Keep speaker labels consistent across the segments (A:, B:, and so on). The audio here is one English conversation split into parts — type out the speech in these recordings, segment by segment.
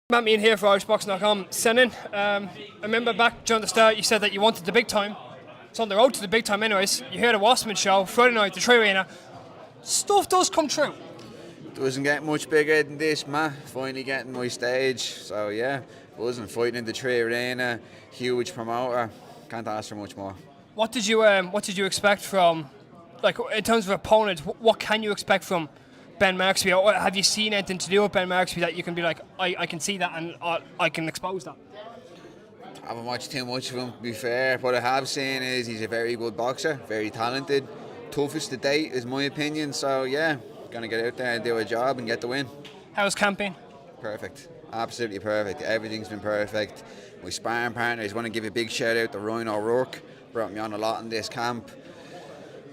A: Matt Meehan here for IrishBoxingCom. Senan, I remember back during the start you said that you wanted the big time. It's on the road to the big time anyways. You hear the Wasserman show, Friday night, the Tree Arena. Stuff does come true.
B: Doesn't get much bigger than this, Matt. Finally getting my stage. So yeah, wasn't fighting in the Tree Arena, huge promoter. Can't ask for much more.
A: What did you expect from, like, in terms of opponent, what can you expect from Ben Marksby? Or have you seen anything to do with Ben Marksby that you can be like, I can see that and I can expose that?
B: I haven't watched too much of him, to be fair. What I have seen is he's a very good boxer, very talented. Toughest to date is my opinion. So yeah, gonna get out there and do a job and get the win.
A: How's camping?
B: Perfect, absolutely perfect. Everything's been perfect. My sparring partners, want to give a big shout out to Ryan O'Rourke. Brought me on a lot in this camp.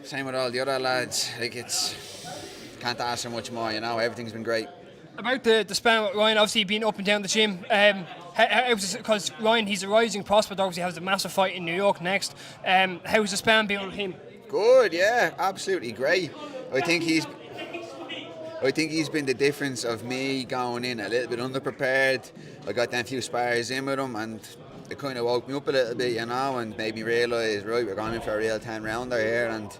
B: Same with all the other lads. Like, can't ask for much more. You know, everything's been great. About
A: the sparring with Ryan, obviously been up and down the gym. Because Ryan, he's a rising prospect. Obviously has a massive fight in New York next. How's the sparring been with him?
B: Good, yeah, absolutely great. I think he's been the difference of me going in a little bit underprepared. I got them few spars in with him, and it kind of woke me up a little bit, you know, and made me realise, right, we're going in for a real 10-rounder here, and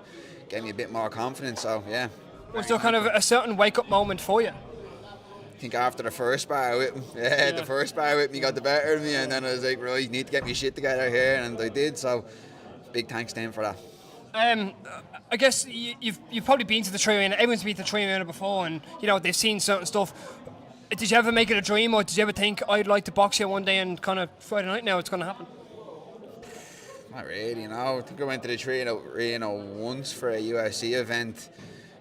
B: gave me a bit more confidence. So yeah.
A: Was there kind of a certain wake-up moment for you?
B: I think after the first spar with him, the first spar with me got the better of me, and then I was like, right, you need to get me shit together here, and I did. So big thanks to him for that.
A: I guess you've probably been to the Tree Arena. Everyone's been to the Tree Arena before, and you know they've seen certain stuff. Did you ever make it a dream, or did you ever think I'd like to box here one day, and kind of Friday night now it's going to happen?
B: Not really, you know. I think I went to the Tree Arena once for a UFC event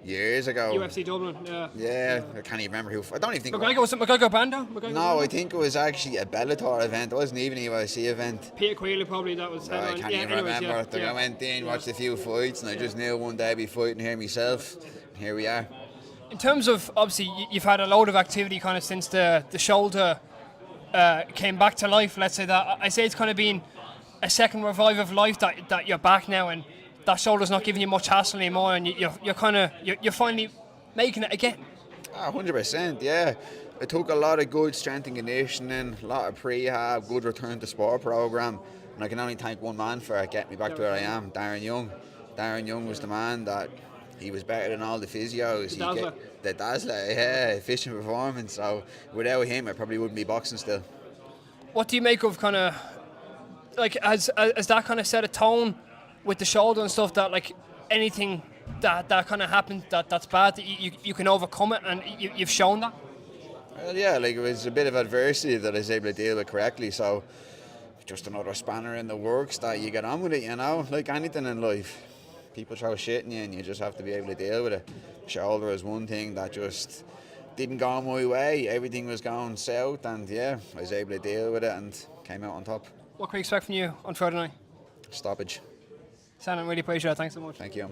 B: years ago.
A: UFC Dublin, yeah.
B: Yeah, I can't even remember who. I don't even think.
A: McGregor, was it McGregor Bando?
B: No, I think it was actually a Bellator event. It wasn't even a UFC event.
A: Peter Quealy probably, that was.
B: I can't even remember. I went in, watched a few fights, and I just knew one day I'd be fighting here myself. And here we are.
A: In terms of, obviously, you've had a load of activity kind of since the shoulder came back to life. Let's say that. I say it's kind of been a second revive of life that you're back now, and that shoulder's not giving you much hassle anymore, and you're finally making it again.
B: 100%, yeah. I took a lot of good strength and conditioning, a lot of prehab, good return to sport program, and I can only thank one man for getting me back to where I am, Darren Young. Darren Young was the man that he was better than all the physios. The Dazzler, yeah, efficient performance. So without him, I probably wouldn't be boxing still.
A: What do you make of kind of, like, has that kind of set a tone with the shoulder and stuff, that like anything that kind of happened that's bad, that you can overcome it, and you've shown that?
B: Well, yeah, like, it was a bit of adversity that I was able to deal with correctly, so just another spanner in the works that you get on with it, you know, like anything in life. People throw shit in you and you just have to be able to deal with it. Shoulder is one thing that just didn't go my way. Everything was going south, and yeah, I was able to deal with it and came out on top.
A: What can we expect from you on Friday night?
B: Stoppage.
A: Senan, really appreciate it. Thanks so much.
B: Thank you, man.